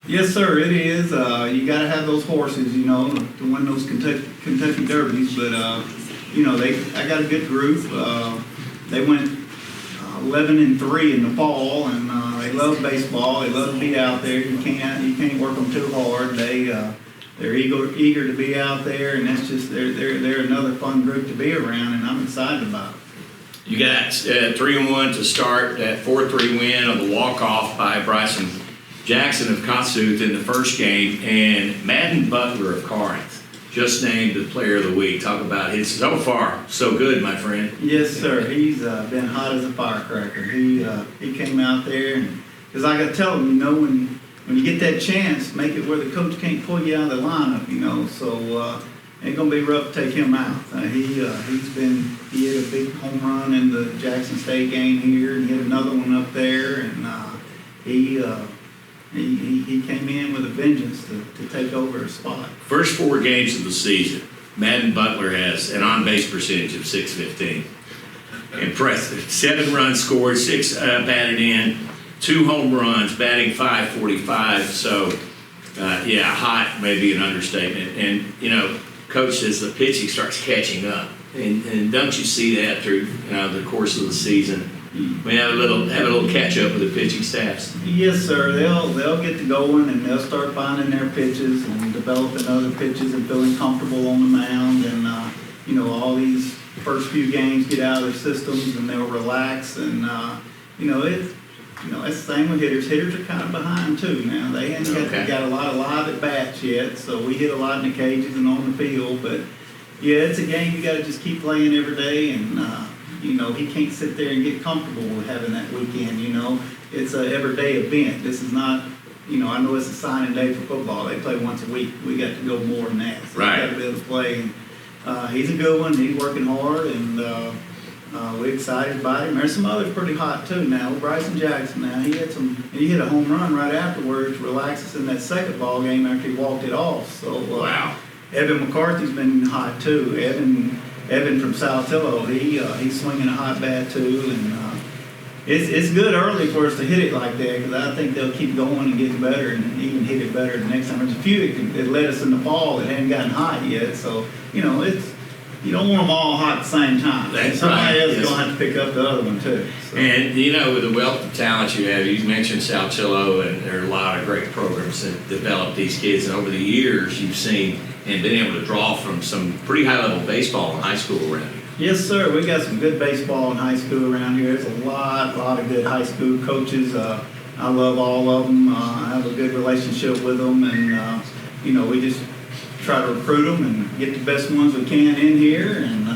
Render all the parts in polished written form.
Yes, sir, it is. You got to have those horses, you know, to win those Kentucky Derbies. But, you know, I got a good group. They went 11-3 in the fall, and they love baseball. They love to be out there. You can't work them too hard. They're eager to be out there, and that's just they're another fun group to be around, and I'm excited about it. You got 3-1 to start, that 4-3 win on the walk-off by Bryson Jackson of Kossuth in the first game, and Madden Butler of Corinth just named the Player of the Week. Talk about his so far so good, my friend. Yes, sir. He's been hot as a firecracker. He came out there, and because I got to tell him, you know, when you get that chance, make it where the coach can't pull you out of the lineup, you know. So ain't gonna be rough to take him out. He had a big home run in the Jackson State game here, and he had another one up there, and he came in with a vengeance to take over his spot. First 4 games of the season, Madden Butler has an on-base percentage of .615. Impressive. 7 runs scored, 6 batted in, 2 home runs, batting .545. So, yeah, hot may be an understatement. And, you know, Coach says the pitching starts catching up. And don't you see that through the course of the season? We have a little catch up with the pitching staffs. Yes, sir. They'll get to going, and they'll start finding their pitches and developing other pitches and feeling comfortable on the mound. And you know, all these first few games get out of their systems, and they'll relax. And it's the same with hitters. Hitters are kind of behind too now. They haven't got a lot of live at bats yet, so we hit a lot in the cages and on the field. But yeah, it's a game you got to just keep playing every day, and you know, he can't sit there and get comfortable with having that weekend. You know, it's a everyday event. This is not, you know, I know it's a signing day for football. They play once a week. We got to go more than that. So right. We got to be able to play. And, he's a good one. He's working hard, and we're excited about him. There's some others pretty hot too now. Bryson Jackson now, he hit a home run right afterwards, relaxes in that second ball game after he walked it off. So wow. Evan McCarthy's been hot too. Evan from Saltillo, he's swinging a hot bat too, and it's good early for us to hit it like that, because I think they'll keep going and get better and even hit it better the next time. There's a few that led us in the fall that hadn't gotten hot yet, so you know you don't want them all hot at the same time. That's Somebody else is yes. going to have to pick up the other one too. So. And you know, with the wealth of talent you have, you mentioned Saltillo, and there are a lot of great programs that develop these kids. And over the years, you've seen and been able to draw from some pretty high-level baseball in high school around here. Yes, sir. We got some good baseball in high school around here. There's a lot of good high school coaches. I love all of them. I have a good relationship with them, and you know, we just try to recruit them and get the best ones we can in here, and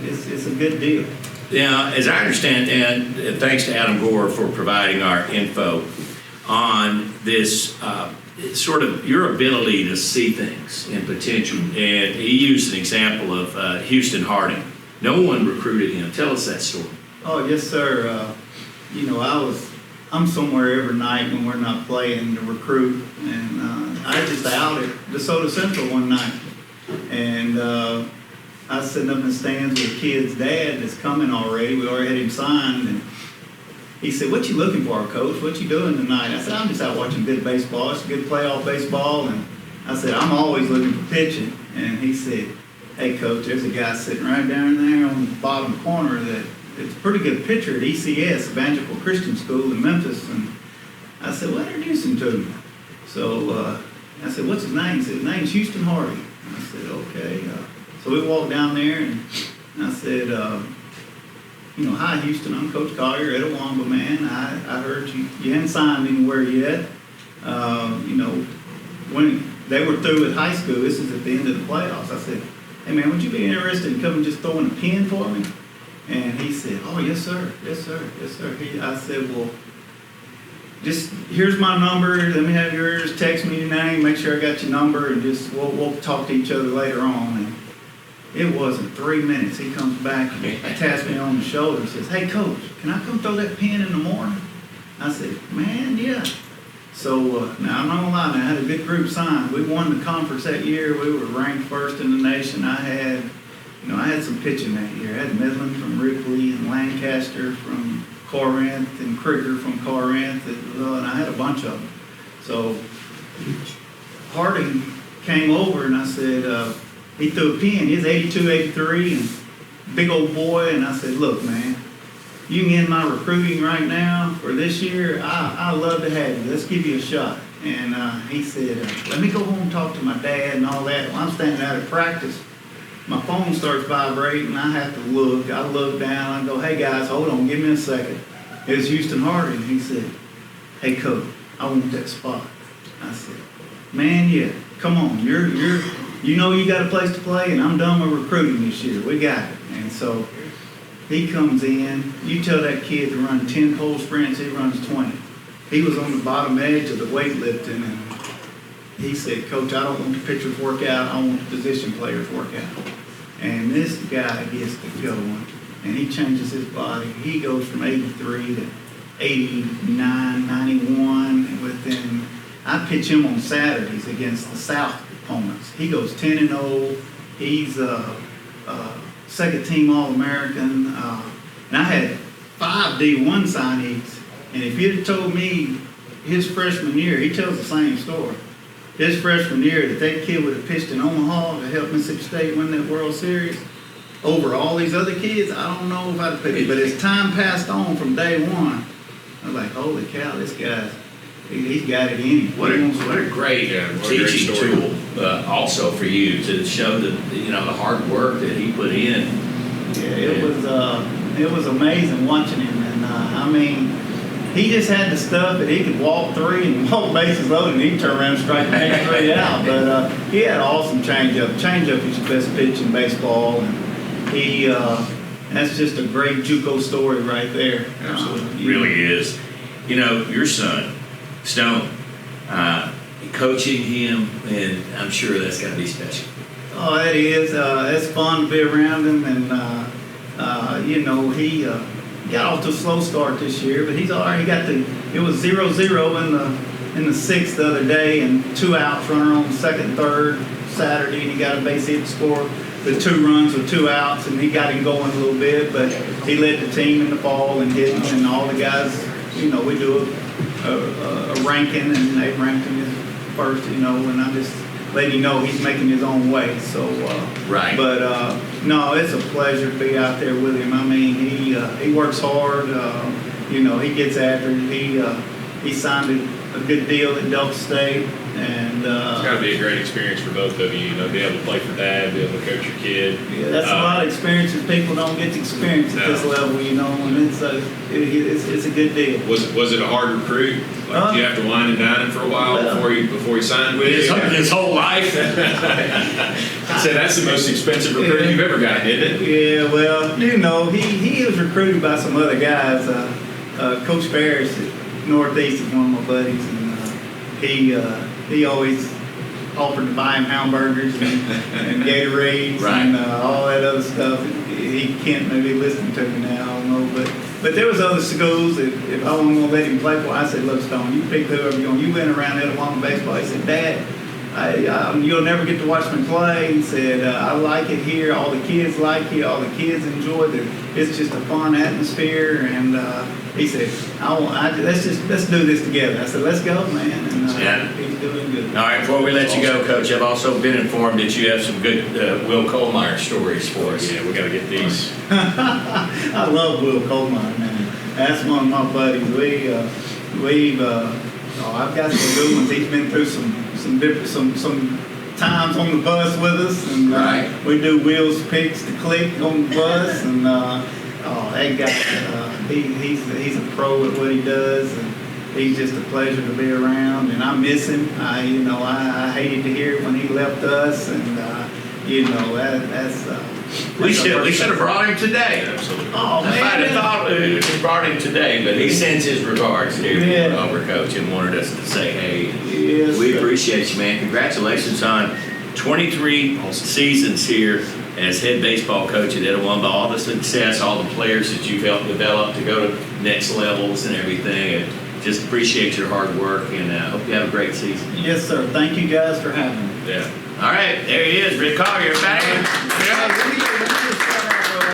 it's a good deal. Yeah, as I understand, and thanks to Adam Gore for providing our info on this, sort of your ability to see things in potential. And he used an example of Houston Harding. No one recruited him. Tell us that story. Oh, yes, sir. You know, I'm somewhere every night when we're not playing to recruit, and I just out at DeSoto Central one night, and I was sitting up in the stands with a kid's dad that's coming already. We already had him signed, and he said, "What you looking for, Coach? What you doing tonight?" I said, "I'm just out watching good baseball. It's good playoff baseball." And I said, "I'm always looking for pitching." And he said, "Hey, Coach, there's a guy sitting right down there on the bottom corner that it's a pretty good pitcher at ECS, Evangelical Christian School in Memphis." And I said, "Well, introduce him to me." So I said, "What's his name?" He said, "His name's Houston Harding." I said, "Okay." So we walked down there, and I said, "You know, hi, Houston, I'm Coach Collier, Etowamba, man. I heard you hadn't signed anywhere yet. You know, when they were through with high school, this is at the end of the playoffs." I said, "Hey, man, would you be interested in coming just throwing a pin for me?" And he said, "Oh, yes, sir. Yes, sir. Yes, sir." I said, "Well, just here's my number. Let me have yours. Text me your name. Make sure I got your number, and just we'll talk to each other later on." And it wasn't 3 minutes. He comes back and taps me on the shoulder and says, "Hey, Coach, can I come throw that pin in the morning?" I said, "Man, yeah." So now I'm not gonna lie, man, I had a good group signed. We won the conference that year. We were ranked first in the nation. I had some pitching that year. I had Midland from Ripley and Lancaster from Corinth and Krieger from Corinth, and I had a bunch of them. So Harding came over and I said, he threw a pin. He was 82, 83, and big old boy. And I said, look, man, you can end my recruiting right now for this year. I love to have you. Let's give you a shot. And he said, let me go home and talk to my dad and all that. Well, I'm standing out at practice. My phone starts vibrating. I have to look. I look down. I go, hey, guys, hold on. Give me a second. It was Houston Harding. He said, hey, coach, I want that spot. I said, man, yeah, come on. You know you got a place to play, and I'm done with recruiting this year. We got it. And so he comes in. You tell that kid to run 10 pole sprints, he runs 20. He was on the bottom edge of the weightlifting, and he said, Coach, I don't want the pitchers work out. I want the position players work out. And this guy gets to going, and he changes his body. He goes from 83 to 89, 91, and within, I pitch him on Saturdays against the South opponents. He goes 10-0. He's second team All-American. And I had 5 D1 signees. And if you'd have told me his freshman year, he tells the same story. His freshman year, that kid would have pitched in Omaha to help Mississippi State win that World Series over all these other kids, I don't know if I'd have picked it. But as time passed on from day one, I was like, holy cow, this guy's, he's got it in him. What a great teaching tool also for you to show the hard work that he put in. Yeah, it was amazing watching him, and I mean, he just had the stuff that he could walk 3 and walk bases loaded, and he'd turn around and strike the next 3 out. But he had an awesome changeup. Changeup is your best pitch in baseball, and he that's just a great JUCO story right there. Absolutely, really is. You know, your son, Stone, coaching him, and I'm sure that's got to be special. Oh, it is. It's fun to be around him, and he got off to a slow start this year, but he's all right. It was 0-0 in the 6th the other day, and 2 outs, runner on second, third Saturday, and he got a base hit to score the 2 runs with 2 outs, and he got him going a little bit, but he led the team in the fall and hitting, and all the guys, we do a ranking, and they ranked him as first, and I just let you know he's making his own way. So, right. But no, it's a pleasure to be out there with him. I mean, he works hard. He gets after it. He signed a good deal at Delta State, and it's got to be a great experience for both of you. Be able to play for Dad, be able to coach your kid. Yeah, that's a lot of experiences people don't get to experience at this level. And it's a good deal. Was it a hard recruit? Did you have to wine and dine him for a while before he signed with you? His whole life. I said that's the most expensive recruit you've ever gotten, isn't it? Yeah, well, he was recruited by some other guys. Coach Ferris at Northeast is one of my buddies, and he always offered to buy him hamburgers and Gatorades and all that other stuff. He can't maybe listen to me now, I don't know, but there was other schools that if I wasn't going to let him play for, I said, look, Stone, you pick whoever you want. You went around Etowah baseball. He said, Dad, you'll never get to watch me play. He said, I like it here. All the kids like it. All the kids enjoy it. It's just a fun atmosphere. And he said, let's do this together. I said, let's go, man. And he's doing good. All right, before we let you go, Coach, I've also been informed that you have some good Will Kohlmeyer stories for us. Yeah, we got to get these. I love Will Kohlmeyer, man. That's one of my buddies. I've got some good ones. He's been through some times on the bus with us, and we do Will's picks to click on the bus, and that guy, he's a pro at what he does, and he's just a pleasure to be around, and I miss him. I hated to hear when he left us, and we should have brought him today. Absolutely. Oh, man. If I'd have thought we brought him today, but he sends his regards here over, Coach, and wanted us to say, hey, yes, we appreciate you, man. Congratulations on 23 seasons here as head baseball coach at Etowah, all the success, all the players that you've helped develop to go to next levels and everything. And just appreciate your hard work, and hope you have a great season. Yes, sir. Thank you guys for having me. Yeah. All right, there he is, Rick Collier, back.